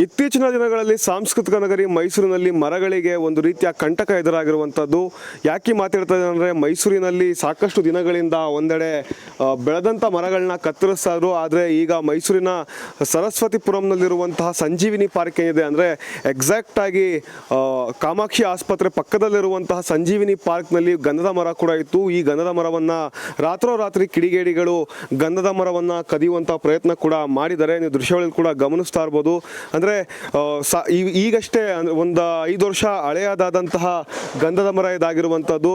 ಇತ್ತೀಚಿನ ದಿನಗಳಲ್ಲಿ ಸಾಂಸ್ಕೃತಿಕ ನಗರಿ ಮೈಸೂರಿನಲ್ಲಿ ಮರಗಳಿಗೆ ಒಂದು ರೀತಿಯ ಕಂಟಕ ಎದುರಾಗಿರುವಂಥದ್ದು. ಯಾಕೆ ಮಾತಾಡ್ತಾ ಇದ್ದಾರೆ ಅಂದರೆ, ಮೈಸೂರಿನಲ್ಲಿ ಸಾಕಷ್ಟು ದಿನಗಳಿಂದ ಒಂದೆಡೆ ಬೆಳೆದಂಥ ಮರಗಳನ್ನ ಕತ್ತರಿಸ್ತಾಯಿದ್ರು. ಆದರೆ ಈಗ ಮೈಸೂರಿನ ಸರಸ್ವತಿಪುರಂನಲ್ಲಿರುವಂತಹ ಸಂಜೀವಿನಿ ಪಾರ್ಕ್ ಏನಿದೆ ಅಂದರೆ, ಎಕ್ಸಾಕ್ಟಾಗಿ ಕಾಮಾಕ್ಷಿ ಆಸ್ಪತ್ರೆ ಪಕ್ಕದಲ್ಲಿರುವಂತಹ ಸಂಜೀವಿನಿ ಪಾರ್ಕ್ನಲ್ಲಿ ಗಂಧದ ಮರ ಕೂಡ ಇತ್ತು. ಈ ಗಂಧದ ಮರವನ್ನು ರಾತ್ರೋರಾತ್ರಿ ಕಿಡಿಗೇಡಿಗಳು ಗಂಧದ ಮರವನ್ನು ಕದಿಯುವಂಥ ಪ್ರಯತ್ನ ಕೂಡ ಮಾಡಿದ್ದಾರೆ. ನೀವು ದೃಶ್ಯಗಳಲ್ಲಿ ಕೂಡ ಗಮನಿಸ್ತಾ ಇರ್ಬೋದು. ಅಂದರೆ ಈಗಷ್ಟೇ ಒಂದು 5 ವರ್ಷ ಹಳೆಯದಾದಂತಹ ಗಂಧದ ಮರ ಇದಾಗಿರುವಂಥದ್ದು.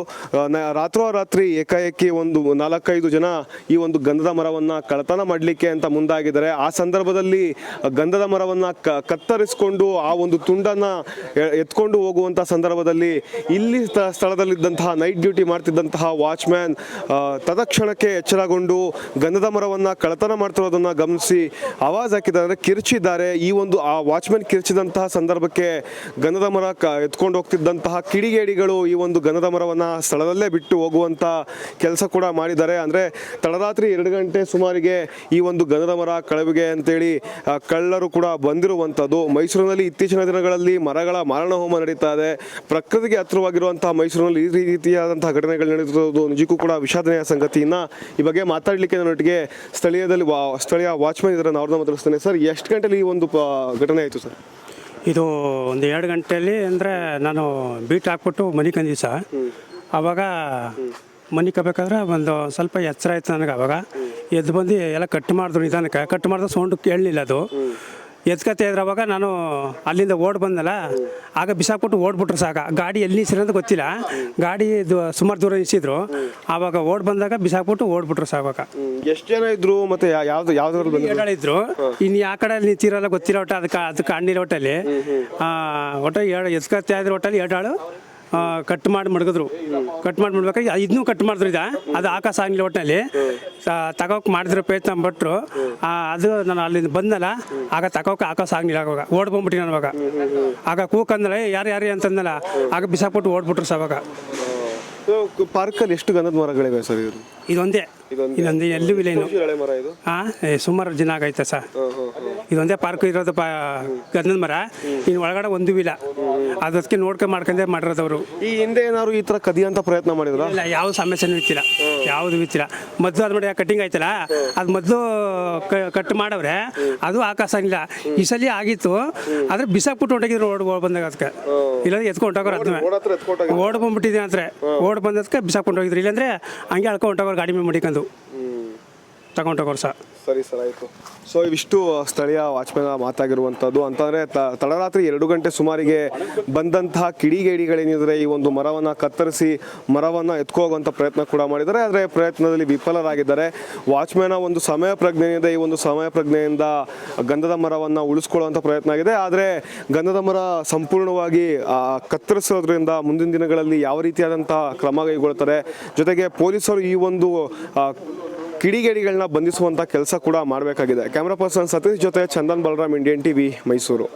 ರಾತ್ರೋರಾತ್ರಿ ಏಕಾಏಕಿ ಒಂದು 4-5 ಜನ ಈ ಒಂದು ಗಂಧದ ಮರವನ್ನು ಕಳ್ಳತನ ಮಾಡಲಿಕ್ಕೆ ಅಂತ ಮುಂದಾಗಿದ್ದಾರೆ. ಆ ಸಂದರ್ಭದಲ್ಲಿ ಗಂಧದ ಮರವನ್ನು ಕತ್ತರಿಸಿಕೊಂಡು ಆ ಒಂದು ತುಂಡನ್ನು ಎತ್ಕೊಂಡು ಹೋಗುವಂಥ ಸಂದರ್ಭದಲ್ಲಿ ಇಲ್ಲಿ ಸ್ಥಳದಲ್ಲಿದ್ದಂತಹ ನೈಟ್ ಡ್ಯೂಟಿ ಮಾಡ್ತಿದ್ದಂತಹ ವಾಚ್ಮ್ಯಾನ್ ತತ್ಕ್ಷಣಕ್ಕೆ ಎಚ್ಚರಗೊಂಡು ಗಂಧದ ಮರವನ್ನು ಕಳ್ಳತನ ಮಾಡ್ತಿರೋದನ್ನು ಗಮನಿಸಿ ಆವಾಜ್ ಹಾಕಿದ್ದಾರೆ, ಕಿರ್ಚಿದ್ದಾರೆ. ಈ ಒಂದು ಆ ವಾಚ್ಮ್ಯಾನ್ ಕಿರ್ಚಿದಂತಹ ಸಂದರ್ಭಕ್ಕೆ ಗಂಧದ ಮರ ಎತ್ಕೊಂಡು ಹೋಗ್ತಿದ್ದಂತಹ ಕಿಡಿಗೇಡಿಗಳು ಈ ಒಂದು ಗಂಧದ ಮರವನ್ನು ಸ್ಥಳದಲ್ಲೇ ಬಿಟ್ಟು ಹೋಗುವಂಥ ಕೆಲಸ ಕೂಡ ಮಾಡಿದ್ದಾರೆ. ಅಂದರೆ ತಡರಾತ್ರಿ 2 ಗಂಟೆ ಸುಮಾರಿಗೆ ಈ ಒಂದು ಗಂಧದ ಮರ ಕಳವಿಗೆ ಅಂತೇಳಿ ಕಳ್ಳರು ಕೂಡ ಬಂದಿರುವಂಥದ್ದು. ಮೈಸೂರಿನಲ್ಲಿ ಇತ್ತೀಚಿನ ದಿನಗಳಲ್ಲಿ ಮರಗಳ ಮಾರಣ ಹೋಮ ನಡೀತಾ ಇದೆ. ಪ್ರಕೃತಿಗೆ ಹತ್ತಿರವಾಗಿರುವಂತಹ ಮೈಸೂರಿನಲ್ಲಿ ಈ ರೀತಿಯಾದಂತಹ ಘಟನೆಗಳು ನಡೆದಿರೋದು ನಿಜಕ್ಕೂ ಕೂಡ ವಿಷಾದನೀಯ ಸಂಗತಿಯನ್ನು ಈ ಬಗ್ಗೆ ಮಾತಾಡಲಿಕ್ಕೆ ನನ್ನೊಟ್ಟಿಗೆ ಸ್ಥಳೀಯ ವಾಚ್ಮನ್ ಇದ್ದಾರೆ, ಅವ್ರನ್ನ ಮಾತಾಡಿಸ್ತೇನೆ. ಸರ್, ಎಷ್ಟು ಗಂಟೆಲಿ ಈ ಒಂದು ಘಟನೆ ಆಯಿತು ಸರ್? ಇದು ಒಂದು 2 ಗಂಟೆಯಲ್ಲಿ ಅಂದರೆ ನಾನು ಬೀಟ್ ಹಾಕ್ಬಿಟ್ಟು ಮನೆ ಕಂದಿದ್ದೆ ಸರ್. ಆವಾಗ ಮನೆ ಕಬೇಕಾದ್ರೆ ಒಂದು ಸ್ವಲ್ಪ ಎಚ್ಚರ ಆಯ್ತು ನನಗೆ. ಆವಾಗ ಎದ್ದು ಬಂದು ಎಲ್ಲ ಕಟ್ ಮಾಡಿದ್ರು, ನಿಧಾನಕ್ಕೆ ಕಟ್ ಮಾಡಿದ್ರೆ ಸೌಂಡು ಕೇಳಲಿಲ್ಲ. ಅದು ಎತ್ಕತ್ತೆ ಇದ್ರೆ ಅವಾಗ ನಾನು ಅಲ್ಲಿಂದ ಓಡ್ ಬಂದಲ್ಲ, ಆಗ ಬಿಸಾಕ್ಬಿಟ್ಟು ಓಡ್ಬಿಟ್ರು ಸಾಕ. ಗಾಡಿ ಎಲ್ಲಿ ನಿಲ್ಸಿರೋದು ಗೊತ್ತಿಲ್ಲ, ಗಾಡಿ ಸುಮಾರು ದೂರ ನಿಲ್ಸಿದ್ರು. ಆವಾಗ ಓಡ್ ಬಂದಾಗ ಬಿಸಾಕ್ಬಿಟ್ಟು ಓಡ್ಬಿಟ್ರು ಸಾಕಾಗ. ಎಷ್ಟು ಜನ ಇದ್ರು ಮತ್ತೆ ಯಾವ್ದು ಇದ್ರು? ಇನ್ನು ಯಾವ ಕಡೆ ನಿಂತಿರಲ್ಲ ಗೊತ್ತಿಲ್ಲ. ಒಟ್ಟು ಅದಕ್ಕೆ ಹಣ್ಣಿಲ್ಲ. ಒಟ್ಟಲ್ಲಿ ಒಟ್ಟು ಎತ್ಕತ್ತೆ ಇದ್ರೆ ಒಟ್ಟಲ್ಲಿ 2 ಆಳು ಕಟ್ ಮಾಡಿ ಮಡಗಿದ್ರು. ಕಟ್ ಮಾಡಿ ಮಾಡ್ಬೇಕಾದ್ರೆ ಇದನ್ನೂ ಕಟ್ ಮಾಡಿದ್ರು. ಅದು ಆಕಾಶ ಆಗಲಿಲ್ಲ. ಒಟ್ಟಿನಲ್ಲಿ ತಗೋಕೆ ಮಾಡಿದ್ರು ಪ್ರಯತ್ನ ಪಟ್ಟರು. ಅದು ನಾನು ಅಲ್ಲಿಂದ ಬಂದಲ್ಲ, ಆಗ ತಗೋಕೆ ಆಕಾಶ ಆಗಲಿಲ್ಲ. ಆವಾಗ ಓಡ್ಬಂದ್ಬಿಟ್ಟು ನಾನು ಅವಾಗ. ಆಗ ಕೂಕಂದಲ್ಲ, ಯಾರು ಅಂತಂದಲ್ಲ, ಆಗ ಬಿಸಾಕ್ಬಿಟ್ಟು ಓಡ್ಬಿಟ್ರು ಸರ್. ಅವಾಗ ಪಾರ್ಕಲ್ಲಿ ಎಷ್ಟು ಗಂಧದ ಮರಗಳಿವೆ ಸರ್? ಇದೊಂದೇ ಎಲ್ಲೂ ಇಲ್ಲ ಇನ್ನು. ಸುಮಾರು ದಿನ ಆಗೈತೆ ಸರ್. ಇದೊಂದೇ ಪಾರ್ಕ್ ಇರೋದು ಗಂಧದ ಮರ. ಇನ್ನು ಒಳಗಡೆ ಒಂದೂ ಇಲ್ಲ. ಅದಕ್ಕೆ ಮಾಡ್ಕೊಂಡೇ ಮಾಡಿರೋದವರು. ಈ ಹಿಂದೆ ಏನಾದ್ರು ಈ ಥರ ಕದಿಯಂತ ಪ್ರಯತ್ನ ಮಾಡಿದ್ರ? ಇಲ್ಲ, ಯಾವ ಸಮಸ್ಯೆನೂ ಇತ್ತಿಲ್ಲ, ಯಾವುದು ಇತ್ತಿಲ್ಲ. ಮೊದಲು ಅದು ನೋಡಿ ಕಟ್ಟಿಂಗ್ ಆಯ್ತಲ್ಲ, ಅದು ಮೊದಲು ಕಟ್ ಮಾಡವ್ರೆ, ಅದು ಆಕಾಶ ಆಗಿಲ್ಲ. ಈ ಸಲ ಆಗಿತ್ತು, ಆದ್ರೆ ಬಿಸಾಕ್ಬಿಟ್ಟು ಹೊಂಟೋಗಿದ್ರು ಓಡ್ ಬಂದಾಗ. ಅದಕ್ಕೆ ಇಲ್ಲಾಂದ್ರೆ ಎತ್ಕೊಂಡು ಹೊಂಟೋಗೋರು. ಅದನ್ನ ಓಡ್ ಬಂದ್ಬಿಟ್ಟಿದೆ ಅಂದ್ರೆ ಓಡ್ ಬಂದದಕ್ಕೆ ಬಿಸಾಕ್ಕೊಂಡು ಹೋಗಿದ್ರು. ಇಲ್ಲಾಂದ್ರೆ ಹಂಗೆ ಅಳ್ಕೊಂಡು ಹೊಂಟೋಗೋರು, ಗಾಡಿ ಮೇಲೆ ಮಡಿಕೊಂಡು ತಗೊಂಡೋಗೋರು ಸರ್. ಸರಿ ಸರ್, ಆಯಿತು. ಸೊ ಇವಿಷ್ಟು ಸ್ಥಳೀಯ ವಾಚ್ಮ್ಯಾನ್ ಮಾತಾಗಿರುವಂಥದ್ದು. ಅಂತಂದರೆ ತಡರಾತ್ರಿ 2 ಗಂಟೆ ಸುಮಾರಿಗೆ ಬಂದಂತಹ ಕಿಡಿಗೇಡಿಗಳೇನಿದ್ರೆ ಈ ಒಂದು ಮರವನ್ನು ಕತ್ತರಿಸಿ ಮರವನ್ನು ಎತ್ಕೋಗುವಂಥ ಪ್ರಯತ್ನ ಕೂಡ ಮಾಡಿದ್ದಾರೆ. ಆದರೆ ಪ್ರಯತ್ನದಲ್ಲಿ ವಿಫಲರಾಗಿದ್ದಾರೆ. ವಾಚ್ಮ್ಯಾನ ಒಂದು ಸಮಯ ಪ್ರಜ್ಞೆ ಇದೆ. ಈ ಒಂದು ಸಮಯ ಪ್ರಜ್ಞೆಯಿಂದ ಗಂಧದ ಮರವನ್ನು ಉಳಿಸ್ಕೊಳ್ಳುವಂಥ ಪ್ರಯತ್ನ ಆಗಿದೆ. ಆದರೆ ಗಂಧದ ಮರ ಸಂಪೂರ್ಣವಾಗಿ ಕತ್ತರಿಸೋದ್ರಿಂದ ಮುಂದಿನ ದಿನಗಳಲ್ಲಿ ಯಾವ ರೀತಿಯಾದಂಥ ಕ್ರಮ ಕೈಗೊಳ್ತಾರೆ, ಜೊತೆಗೆ ಪೊಲೀಸರು ಈ ಒಂದು ಕಿಡಿಗೇಡಿಗಳನ್ನ ಬಂಧಿಸುವಂಥ ಕೆಲಸ ಕೂಡ ಮಾಡಬೇಕಾಗಿದೆ. ಕ್ಯಾಮ್ರಾ ಪರ್ಸನ್ ಸತೀಶ್ ಜೊತೆ ಚಂದನ್ ಬಲರಾಮ್, ಇಂಡಿಯನ್ ಟಿವಿ, ಮೈಸೂರು.